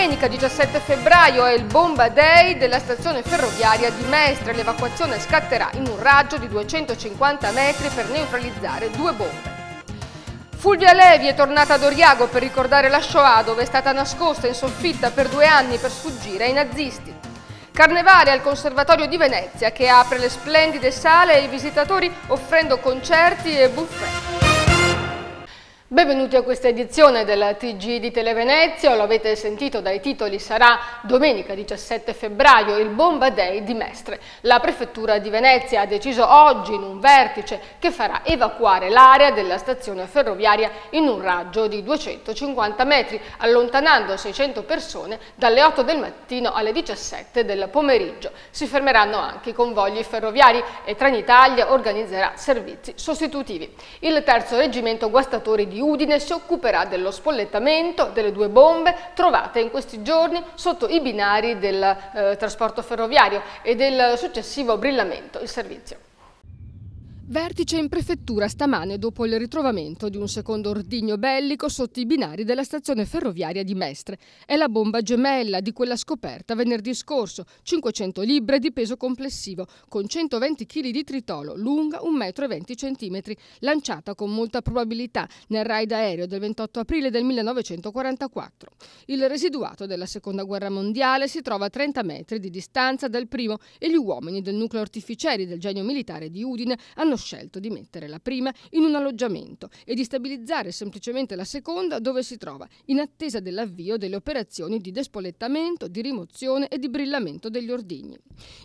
Domenica 17 febbraio è il Bomba Day della stazione ferroviaria di Mestre. L'evacuazione scatterà in un raggio di 250 metri per neutralizzare 2 bombe. Fulvia Levi è tornata ad Oriago per ricordare la Shoah, dove è stata nascosta in soffitta per 2 anni per sfuggire ai nazisti. Carnevale al Conservatorio di Venezia, che apre le splendide sale ai visitatori offrendo concerti e buffet. Benvenuti a questa edizione della TG di Televenezia. Lo avete sentito dai titoli, sarà domenica 17 febbraio il Bomba Day di Mestre. La Prefettura di Venezia ha deciso oggi in un vertice che farà evacuare l'area della stazione ferroviaria in un raggio di 250 metri, allontanando 600 persone dalle 8 del mattino alle 17 del pomeriggio. Si fermeranno anche i convogli ferroviari e Trenitalia organizzerà servizi sostitutivi. Il terzo reggimento guastatori di Udine si occuperà dello spollettamento delle 2 bombe trovate in questi giorni sotto i binari del trasporto ferroviario e del successivo brillamento il servizio. Vertice in prefettura stamane dopo il ritrovamento di un secondo ordigno bellico sotto i binari della stazione ferroviaria di Mestre. È la bomba gemella di quella scoperta venerdì scorso, 500 libbre di peso complessivo, con 120 kg di tritolo, lunga 1,20 m, lanciata con molta probabilità nel raid aereo del 28 aprile del 1944. Il residuato della Seconda Guerra Mondiale si trova a 30 metri di distanza dal primo e gli uomini del nucleo artificieri del Genio Militare di Udine hanno scelto di mettere la prima in un alloggiamento e di stabilizzare semplicemente la seconda dove si trova, in attesa dell'avvio delle operazioni di despollettamento, di rimozione e di brillamento degli ordigni.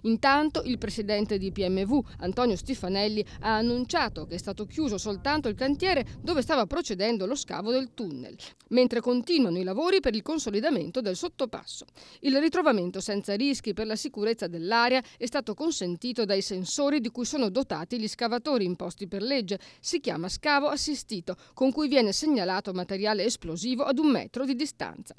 Intanto il presidente di PMV, Antonio Stifanelli, ha annunciato che è stato chiuso soltanto il cantiere dove stava procedendo lo scavo del tunnel, mentre continuano i lavori per il consolidamento del sottopasso. Il ritrovamento senza rischi per la sicurezza dell'area è stato consentito dai sensori di cui sono dotati gli scavatori imposti per legge. Si chiama scavo assistito, con cui viene segnalato materiale esplosivo ad 1 metro di distanza.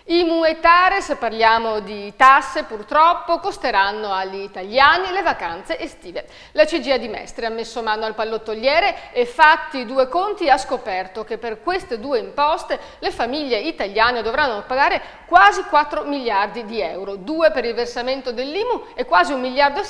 IMU e TARES, parliamo di tasse, purtroppo costeranno agli italiani le vacanze estive. La CGIA di Mestre ha messo mano al pallottoliere e, fatti 2 conti, ha scoperto che per queste 2 imposte le famiglie italiane dovranno pagare quasi 4 miliardi di euro, 2 per il versamento dell'IMU e quasi 1,7 miliardi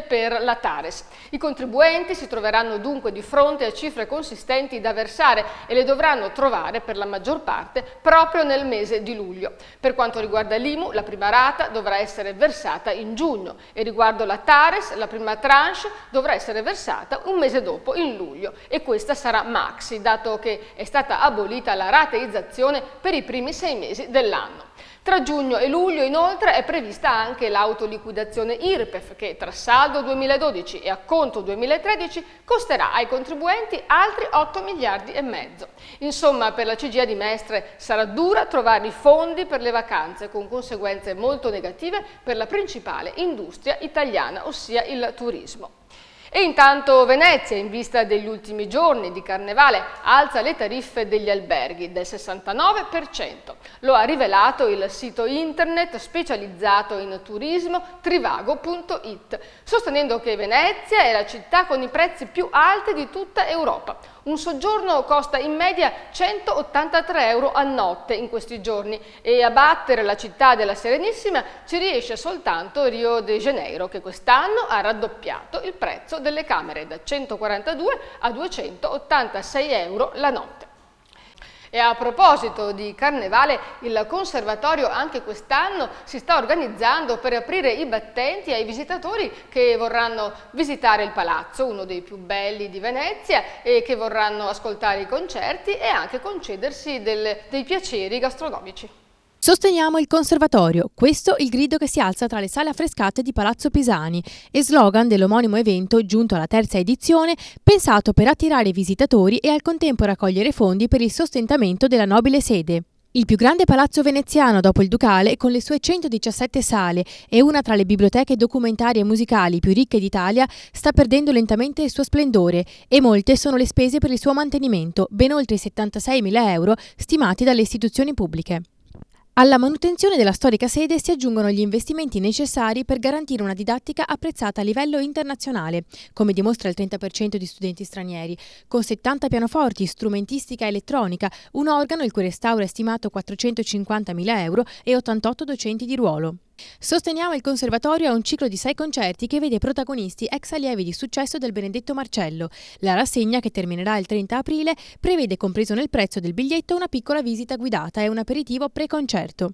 per la TARES. I contribuenti si troveranno dunque di fronte a cifre consistenti da versare e le dovranno trovare per la maggior parte proprio nel mese di luglio. Per quanto riguarda l'IMU, la prima rata dovrà essere versata in giugno e riguardo la TARES, la prima tranche dovrà essere versata un mese dopo, in luglio, e questa sarà maxi, dato che è stata abolita la rateizzazione per i primi 6 mesi dell'anno. Tra giugno e luglio, inoltre, è prevista anche l'autoliquidazione IRPEF che, tra saldo 2012 e acconto 2013, costerà ai contribuenti altri 8 miliardi e mezzo. Insomma, per la CGIA di Mestre sarà dura trovare i fondi per le vacanze, con conseguenze molto negative per la principale industria italiana, ossia il turismo. E intanto Venezia, in vista degli ultimi giorni di Carnevale, alza le tariffe degli alberghi del 69%. Lo ha rivelato il sito internet specializzato in turismo trivago.it, sostenendo che Venezia è la città con i prezzi più alti di tutta Europa. Un soggiorno costa in media 183 euro a notte in questi giorni e a battere la città della Serenissima ci riesce soltanto Rio de Janeiro, che quest'anno ha raddoppiato il prezzo delle camere da 142 a 286 euro la notte. E a proposito di Carnevale, il Conservatorio anche quest'anno si sta organizzando per aprire i battenti ai visitatori che vorranno visitare il palazzo, uno dei più belli di Venezia, e che vorranno ascoltare i concerti e anche concedersi dei piaceri gastronomici. Sosteniamo il Conservatorio, questo il grido che si alza tra le sale affrescate di Palazzo Pisani e slogan dell'omonimo evento giunto alla 3ª edizione, pensato per attirare i visitatori e al contempo raccogliere fondi per il sostentamento della nobile sede. Il più grande palazzo veneziano dopo il Ducale, con le sue 117 sale e una tra le biblioteche documentarie e musicali più ricche d'Italia, sta perdendo lentamente il suo splendore e molte sono le spese per il suo mantenimento, ben oltre i 76.000 euro stimati dalle istituzioni pubbliche. Alla manutenzione della storica sede si aggiungono gli investimenti necessari per garantire una didattica apprezzata a livello internazionale, come dimostra il 30% di studenti stranieri, con 70 pianoforti, strumentistica elettronica, un organo il cui restauro è stimato 450.000 euro e 88 docenti di ruolo. Sosteniamo il Conservatorio a un ciclo di 6 concerti che vede protagonisti ex allievi di successo del Benedetto Marcello. La rassegna, che terminerà il 30 aprile, prevede, compreso nel prezzo del biglietto, una piccola visita guidata e un aperitivo pre-concerto.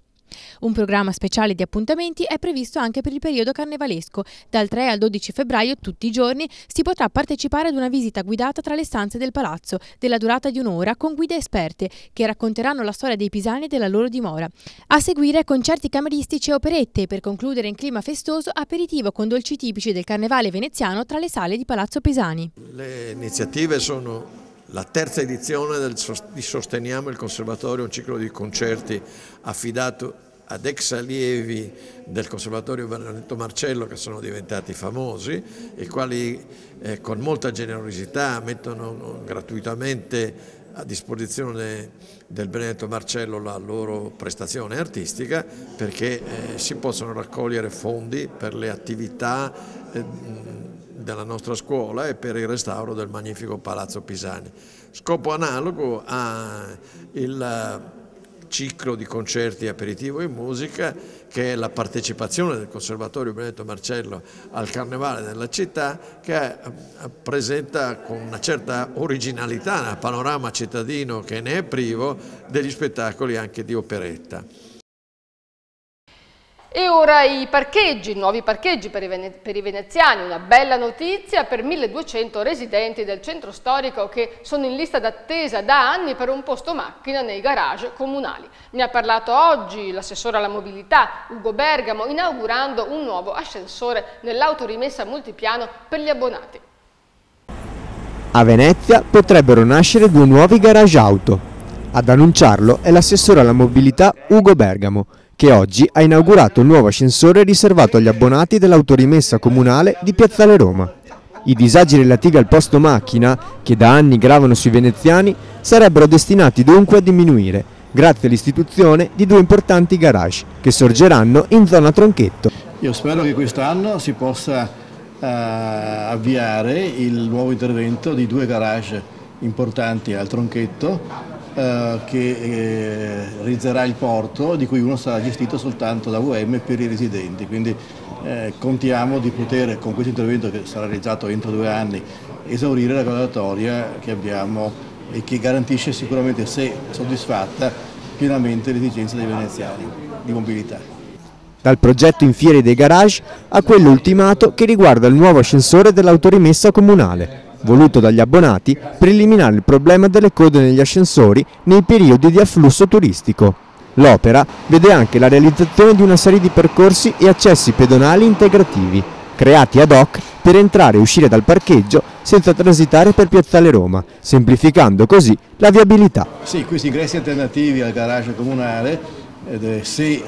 Un programma speciale di appuntamenti è previsto anche per il periodo carnevalesco. Dal 3 al 12 febbraio, tutti i giorni, si potrà partecipare ad una visita guidata tra le stanze del palazzo, della durata di un'ora, con guide esperte, che racconteranno la storia dei pisani e della loro dimora. A seguire concerti cameristici e operette e, per concludere in clima festoso, aperitivo con dolci tipici del carnevale veneziano tra le sale di Palazzo Pisani. Le iniziative sono la terza edizione di Sosteniamo il Conservatorio, un ciclo di concerti affidato ad ex allievi del Conservatorio Benedetto Marcello che sono diventati famosi, i quali con molta generosità mettono gratuitamente a disposizione del Benedetto Marcello la loro prestazione artistica, perché si possono raccogliere fondi per le attività della nostra scuola e per il restauro del magnifico Palazzo Pisani. Scopo analogo ha il ciclo di concerti aperitivo e musica, che è la partecipazione del Conservatorio Benedetto Marcello al Carnevale della città, che presenta con una certa originalità nel panorama cittadino, che ne è privo, degli spettacoli anche di operetta. E ora i parcheggi, nuovi parcheggi per i veneziani, una bella notizia per 1200 residenti del centro storico che sono in lista d'attesa da anni per un posto macchina nei garage comunali. Ne ha parlato oggi l'assessore alla mobilità Ugo Bergamo, inaugurando un nuovo ascensore nell'autorimessa multipiano per gli abbonati. A Venezia potrebbero nascere 2 nuovi garage auto. Ad annunciarlo è l'assessore alla mobilità Ugo Bergamo, che oggi ha inaugurato un nuovo ascensore riservato agli abbonati dell'autorimessa comunale di Piazzale Roma. I disagi relativi al posto macchina, che da anni gravano sui veneziani, sarebbero destinati dunque a diminuire, grazie all'istituzione di 2 importanti garage, che sorgeranno in zona Tronchetto. Io spero che quest'anno si possa avviare il nuovo intervento di 2 garage importanti al Tronchetto, che realizzerà il porto, di cui uno sarà gestito soltanto da UM per i residenti. Quindi contiamo di poter, con questo intervento che sarà realizzato entro 2 anni, esaurire la graduatoria che abbiamo e che garantisce sicuramente, se soddisfatta, pienamente le esigenze dei veneziani di mobilità. Dal progetto in fiere dei garage a quello ultimato che riguarda il nuovo ascensore dell'autorimessa comunale, voluto dagli abbonati per eliminare il problema delle code negli ascensori nei periodi di afflusso turistico. L'opera vede anche la realizzazione di una serie di percorsi e accessi pedonali integrativi, creati ad hoc per entrare e uscire dal parcheggio senza transitare per Piazzale Roma, semplificando così la viabilità. Sì, questi ingressi alternativi al garage comunale, se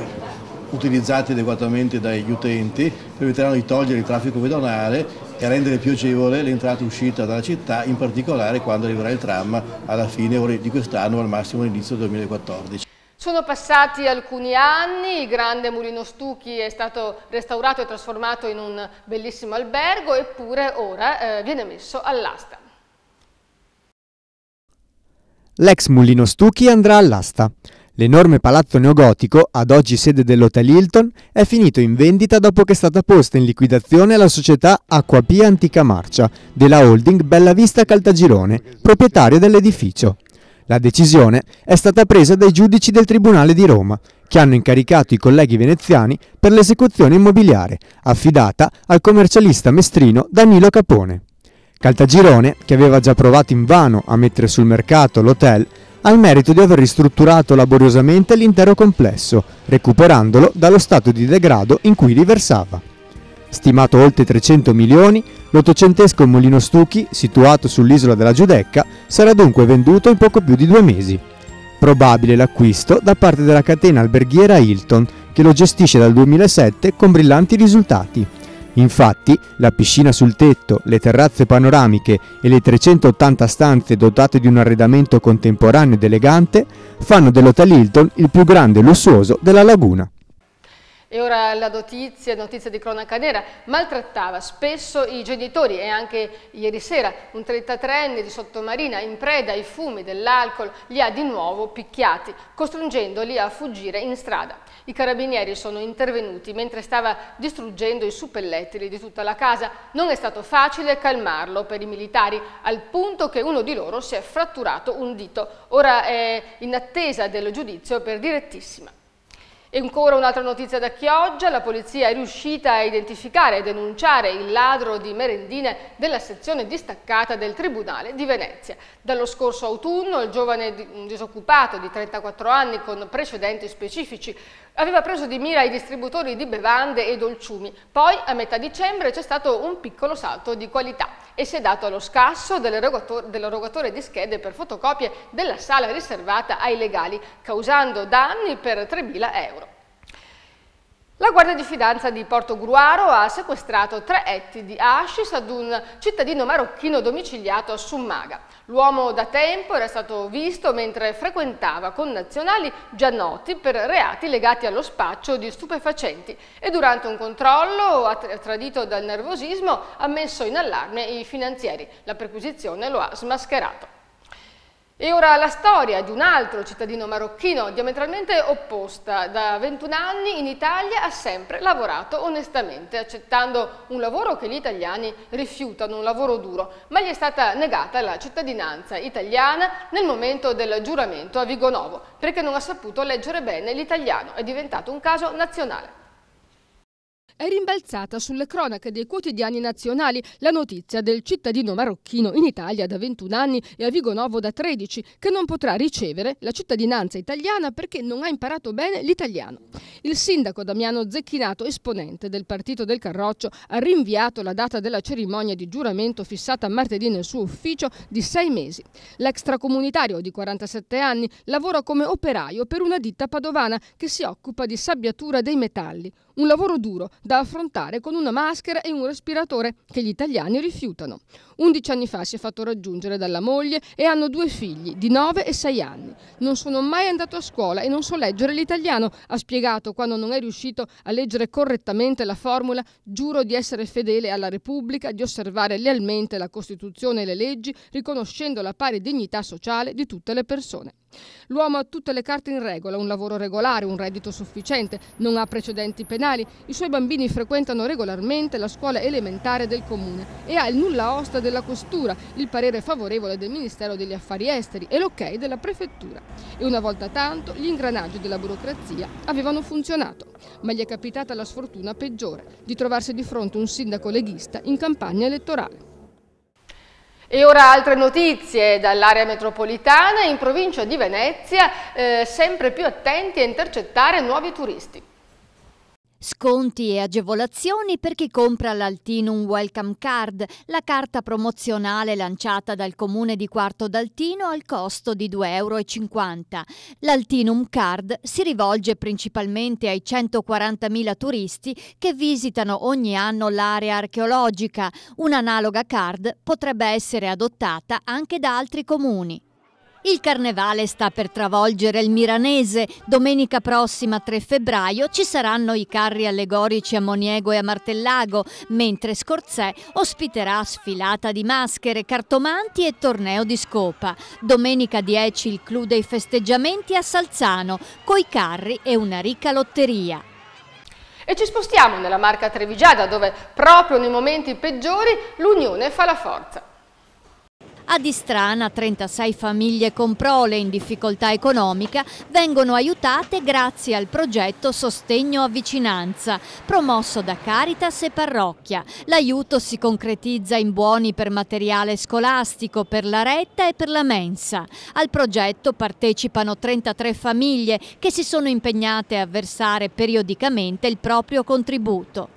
utilizzati adeguatamente dagli utenti, permetteranno di togliere il traffico pedonale e a rendere più agevole l'entrata e uscita dalla città, in particolare quando arriverà il tram alla fine di quest'anno o al massimo all'inizio del 2014. Sono passati alcuni anni, il grande Mulino Stucchi è stato restaurato e trasformato in un bellissimo albergo, eppure ora viene messo all'asta. L'ex Mulino Stucchi andrà all'asta. L'enorme palazzo neogotico, ad oggi sede dell'Hotel Hilton, è finito in vendita dopo che è stata posta in liquidazione la società Acquapia Antica Marcia della holding Bellavista Caltagirone, proprietario dell'edificio. La decisione è stata presa dai giudici del Tribunale di Roma, che hanno incaricato i colleghi veneziani per l'esecuzione immobiliare, affidata al commercialista mestrino Danilo Capone. Caltagirone, che aveva già provato invano a mettere sul mercato l'hotel, ha il merito di aver ristrutturato laboriosamente l'intero complesso, recuperandolo dallo stato di degrado in cui riversava. Stimato oltre 300 milioni, l'ottocentesco Mulino Stucchi, situato sull'isola della Giudecca, sarà dunque venduto in poco più di 2 mesi. Probabile l'acquisto da parte della catena alberghiera Hilton, che lo gestisce dal 2007 con brillanti risultati. Infatti, la piscina sul tetto, le terrazze panoramiche e le 380 stanze dotate di un arredamento contemporaneo ed elegante fanno dell'Hotel Hilton il più grande e lussuoso della laguna. E ora la notizia di cronaca nera: maltrattava spesso i genitori e anche ieri sera un 33enne di Sottomarina, in preda ai fumi dell'alcol, li ha di nuovo picchiati, costringendoli a fuggire in strada. I carabinieri sono intervenuti mentre stava distruggendo i suppellettili di tutta la casa. Non è stato facile calmarlo per i militari, al punto che uno di loro si è fratturato un dito. Ora è in attesa del giudizio per direttissima. E ancora un'altra notizia da Chioggia: la polizia è riuscita a identificare e denunciare il ladro di merendine della sezione distaccata del Tribunale di Venezia. Dallo scorso autunno il giovane disoccupato di 34 anni con precedenti specifici aveva preso di mira i distributori di bevande e dolciumi. Poi a metà dicembre c'è stato un piccolo salto di qualità e si è dato allo scasso dell'erogatore di schede per fotocopie della sala riservata ai legali, causando danni per 3.000 euro. La Guardia di Finanza di Portogruaro ha sequestrato 3 etti di hashish ad un cittadino marocchino domiciliato a Summaga. L'uomo da tempo era stato visto mentre frequentava connazionali già noti per reati legati allo spaccio di stupefacenti e durante un controllo, tradito dal nervosismo, ha messo in allarme i finanzieri. La perquisizione lo ha smascherato. E ora la storia di un altro cittadino marocchino diametralmente opposta. Da 21 anni in Italia ha sempre lavorato onestamente, accettando un lavoro che gli italiani rifiutano, un lavoro duro, ma gli è stata negata la cittadinanza italiana nel momento del giuramento a Vigonovo, perché non ha saputo leggere bene l'italiano. È diventato un caso nazionale. È rimbalzata sulle cronache dei quotidiani nazionali la notizia del cittadino marocchino in Italia da 21 anni e a Vigonovo da 13 che non potrà ricevere la cittadinanza italiana perché non ha imparato bene l'italiano. Il sindaco Damiano Zecchinato, esponente del partito del Carroccio, ha rinviato la data della cerimonia di giuramento fissata martedì nel suo ufficio di 6 mesi. L'extracomunitario di 47 anni lavora come operaio per una ditta padovana che si occupa di sabbiatura dei metalli. Un lavoro duro da affrontare con una maschera e un respiratore che gli italiani rifiutano. 11 anni fa si è fatto raggiungere dalla moglie e hanno 2 figli di 9 e 6 anni. Non sono mai andato a scuola e non so leggere l'italiano, ha spiegato quando non è riuscito a leggere correttamente la formula «Giuro di essere fedele alla Repubblica, di osservare lealmente la Costituzione e le leggi, riconoscendo la pari dignità sociale di tutte le persone». L'uomo ha tutte le carte in regola, un lavoro regolare, un reddito sufficiente, non ha precedenti penali, i suoi bambini frequentano regolarmente la scuola elementare del comune e ha il nulla osta della questura, il parere favorevole del Ministero degli Affari Esteri e l'ok della prefettura. E una volta tanto gli ingranaggi della burocrazia avevano funzionato, ma gli è capitata la sfortuna peggiore, di trovarsi di fronte a un sindaco leghista in campagna elettorale. E ora altre notizie dall'area metropolitana. In provincia di Venezia sempre più attenti a intercettare nuovi turisti. Sconti e agevolazioni per chi compra l'Altinum Welcome Card, la carta promozionale lanciata dal comune di Quarto d'Altino al costo di €2,50. L'Altinum Card si rivolge principalmente ai 140.000 turisti che visitano ogni anno l'area archeologica. Un'analoga card potrebbe essere adottata anche da altri comuni. Il carnevale sta per travolgere il Miranese. Domenica prossima 3 febbraio ci saranno i carri allegorici a Moniego e a Martellago, mentre Scorzè ospiterà sfilata di maschere, cartomanti e torneo di scopa. Domenica 10 il clou dei festeggiamenti a Salzano, coi carri e una ricca lotteria. E ci spostiamo nella Marca Trevigiana, dove proprio nei momenti peggiori l'unione fa la forza. A Distrana 36 famiglie con prole in difficoltà economica vengono aiutate grazie al progetto Sostegno a Vicinanza, promosso da Caritas e Parrocchia. L'aiuto si concretizza in buoni per materiale scolastico, per la retta e per la mensa. Al progetto partecipano 33 famiglie che si sono impegnate a versare periodicamente il proprio contributo.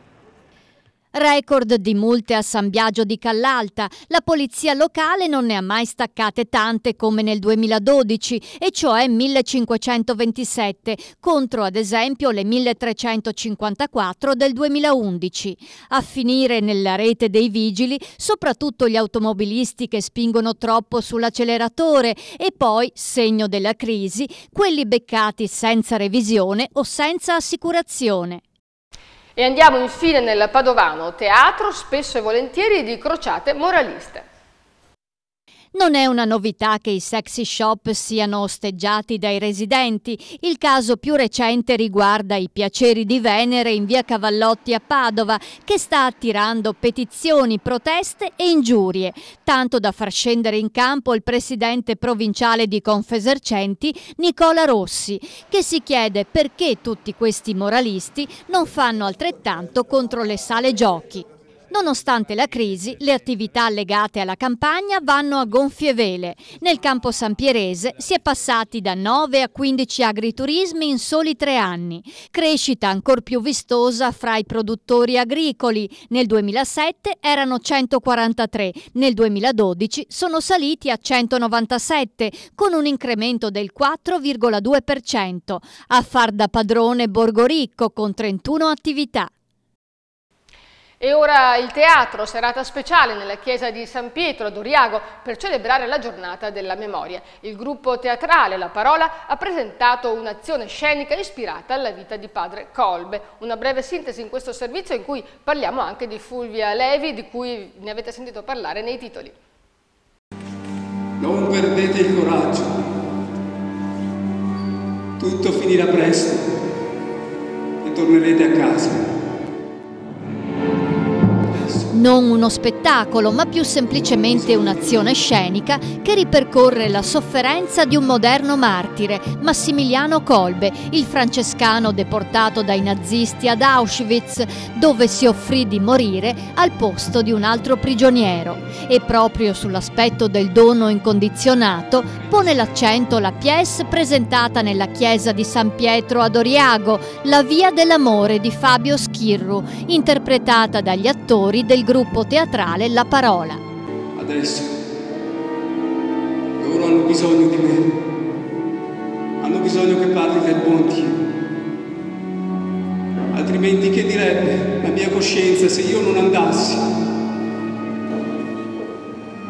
Record di multe a San Biagio di Callalta. La polizia locale non ne ha mai staccate tante come nel 2012, e cioè 1527, contro ad esempio le 1354 del 2011. A finire nella rete dei vigili soprattutto gli automobilisti che spingono troppo sull'acceleratore e poi, segno della crisi, quelli beccati senza revisione o senza assicurazione. E andiamo infine nel Padovano, teatro spesso e volentieri di crociate moraliste. Non è una novità che i sexy shop siano osteggiati dai residenti. Il caso più recente riguarda i Piaceri di Venere in via Cavallotti a Padova, che sta attirando petizioni, proteste e ingiurie, tanto da far scendere in campo il presidente provinciale di Confesercenti, Nicola Rossi, che si chiede perché tutti questi moralisti non fanno altrettanto contro le sale giochi. Nonostante la crisi, le attività legate alla campagna vanno a gonfie vele. Nel campo sampierese si è passati da 9 a 15 agriturismi in soli 3 anni. Crescita ancor più vistosa fra i produttori agricoli. Nel 2007 erano 143, nel 2012 sono saliti a 197, con un incremento del 4,2%. A far da padrone Borgoricco con 31 attività. E ora il teatro, serata speciale nella chiesa di San Pietro ad Oriago per celebrare la giornata della memoria. Il gruppo teatrale La Parola ha presentato un'azione scenica ispirata alla vita di padre Kolbe. Una breve sintesi in questo servizio in cui parliamo anche di Fulvia Levi, di cui ne avete sentito parlare nei titoli. Non perdete il coraggio. Tutto finirà presto e tornerete a casa. Non uno spettacolo, ma più semplicemente un'azione scenica che ripercorre la sofferenza di un moderno martire, Massimiliano Kolbe, il francescano deportato dai nazisti ad Auschwitz, dove si offrì di morire al posto di un altro prigioniero. E proprio sull'aspetto del dono incondizionato pone l'accento la pièce presentata nella chiesa di San Pietro ad Oriago, La via dell'amore di Fabio Schirru, interpretata dagli attori del gruppo teatrale La Parola. Adesso loro hanno bisogno di me, hanno bisogno che parli del buon Dio, altrimenti che direbbe la mia coscienza se io non andassi?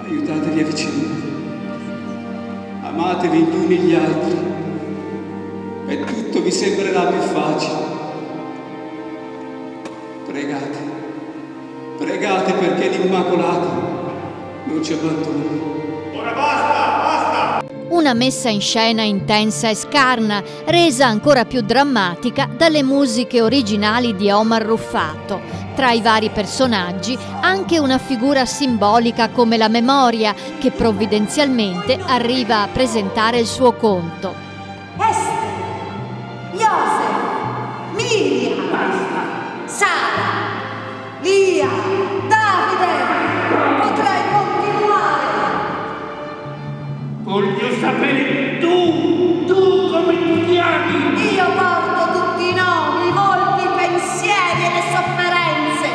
Aiutatevi a vicenda, amatevi gli uni gli altri e tutto vi sembrerà più facile. Pregate perché l'Immacolata non ci abbandoni. Ora basta! Una messa in scena intensa e scarna, resa ancora più drammatica dalle musiche originali di Omar Ruffato. Tra i vari personaggi anche una figura simbolica come la memoria, che provvidenzialmente arriva a presentare il suo conto. Esther, Joseph, Miriam, Sara, Lia, Davide, potrai continuare. Voglio sapere tu come ti chiami? Io porto tutti i nomi, i volti, i pensieri e le sofferenze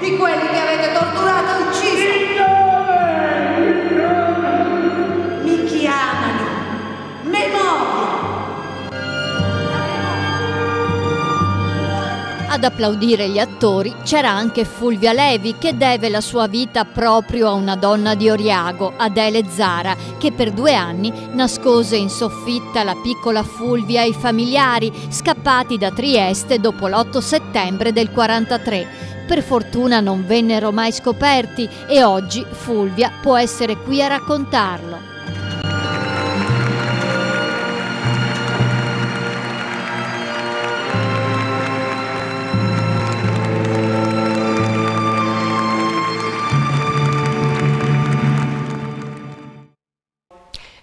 di quelli che avete torturato e ucciso. Mi chiamano memoria. Ad applaudire gli attori c'era anche Fulvia Levi, che deve la sua vita proprio a una donna di Oriago, Adele Zara, che per 2 anni nascose in soffitta la piccola Fulvia ai familiari scappati da Trieste dopo l'8 settembre del 43. Per fortuna non vennero mai scoperti e oggi Fulvia può essere qui a raccontarlo.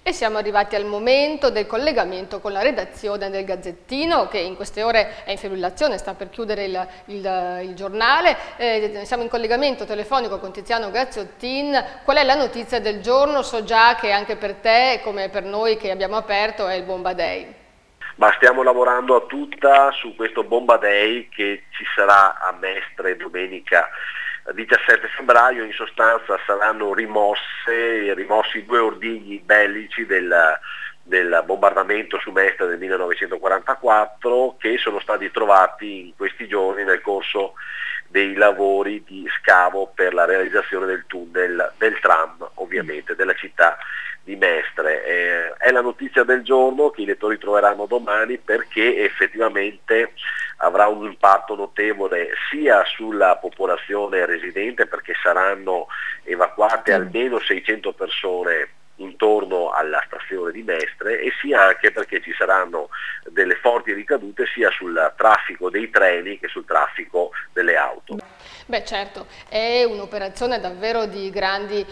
E siamo arrivati al momento del collegamento con la redazione del Gazzettino, che in queste ore è in fibrillazione, sta per chiudere il giornale. Siamo in collegamento telefonico con Tiziano Gazziottin. Qual è la notizia del giorno? So già che anche per te, come per noi che abbiamo aperto, è il Bomba Day. Ma stiamo lavorando a tutta su questo Bomba Day che ci sarà a Mestre domenica 17 febbraio in sostanza saranno rimossi i 2 ordigni bellici del bombardamento su Mestre del 1944, che sono stati trovati in questi giorni nel corso dei lavori di scavo per la realizzazione del tunnel del tram, ovviamente, della città di Mestre. È la notizia del giorno che i lettori troveranno domani, perché effettivamente avrà un impatto notevole sia sulla popolazione residente, perché saranno evacuate almeno 600 persone intorno alla stazione di Mestre, e sia anche perché ci saranno delle forti ricadute sia sul traffico dei treni che sul traffico delle auto. Beh certo, è un'operazione davvero di grandi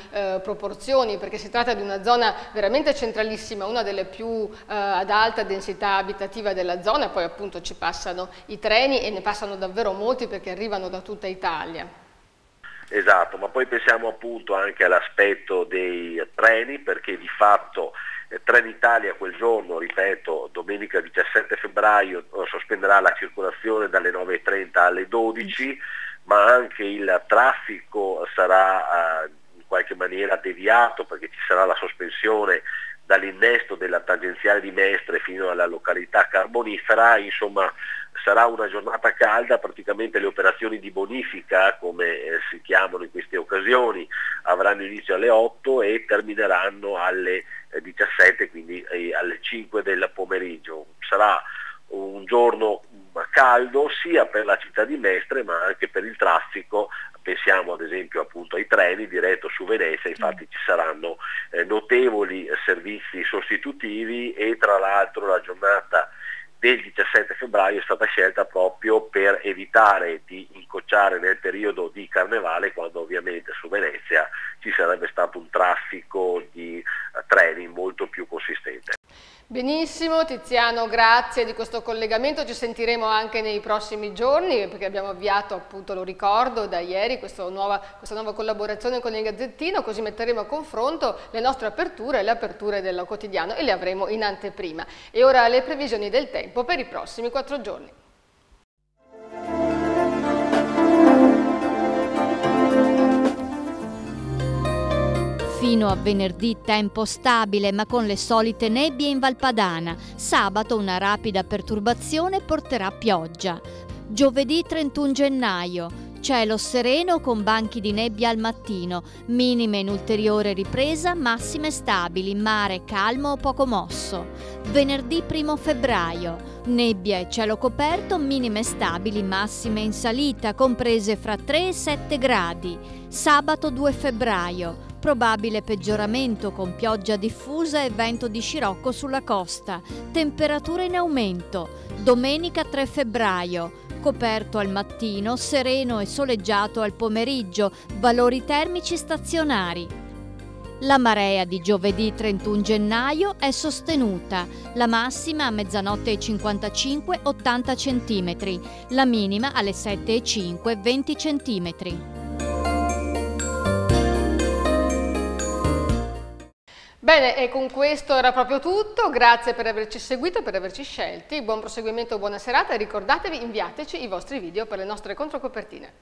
proporzioni, perché si tratta di una zona veramente centralissima, una delle più ad alta densità abitativa della zona, poi appunto ci passano i treni e ne passano davvero molti perché arrivano da tutta Italia. Esatto, ma poi pensiamo appunto anche all'aspetto dei treni, perché di fatto Trenitalia quel giorno, ripeto, domenica 17 febbraio, sospenderà la circolazione dalle 9:30 alle 12, ma anche il traffico sarà in qualche maniera deviato, perché ci sarà la sospensione dall'innesto della tangenziale di Mestre fino alla località carbonifera. Insomma, sarà una giornata calda, praticamente le operazioni di bonifica, come si chiamano in queste occasioni, avranno inizio alle 8 e termineranno alle 17, quindi alle 5 del pomeriggio. Sarà un giorno caldo sia per la città di Mestre ma anche per il traffico. Pensiamo ad esempio appunto ai treni diretto su Venezia, infatti ci saranno notevoli servizi sostitutivi, e tra l'altro la giornata del 17 febbraio è stata scelta proprio per evitare di incrociare nel periodo di Carnevale, quando ovviamente su Venezia ci sarebbe stato un traffico di treni molto più consistente. Benissimo Tiziano, grazie di questo collegamento, ci sentiremo anche nei prossimi giorni, perché abbiamo avviato appunto, lo ricordo, da ieri questa nuova collaborazione con il Gazzettino, così metteremo a confronto le nostre aperture e le aperture del quotidiano e le avremo in anteprima. E ora le previsioni del tempo per i prossimi 4 giorni. Fino a venerdì tempo stabile ma con le solite nebbie in Valpadana. Sabato una rapida perturbazione porterà pioggia. Giovedì 31 gennaio. Cielo sereno con banchi di nebbia al mattino, minime in ulteriore ripresa, massime stabili, mare calmo o poco mosso. Venerdì 1 febbraio. Nebbia e cielo coperto, minime stabili, massime in salita, comprese fra 3 e 7 gradi. Sabato 2 febbraio. Probabile peggioramento con pioggia diffusa e vento di scirocco sulla costa. Temperature in aumento. Domenica 3 febbraio. Coperto al mattino, sereno e soleggiato al pomeriggio. Valori termici stazionari. La marea di giovedì 31 gennaio è sostenuta. La massima a mezzanotte e 55 80 cm. La minima alle 7:05 20 cm. Bene, e con questo era proprio tutto, grazie per averci seguito e per averci scelti, buon proseguimento, buona serata e ricordatevi, inviateci i vostri video per le nostre controcopertine.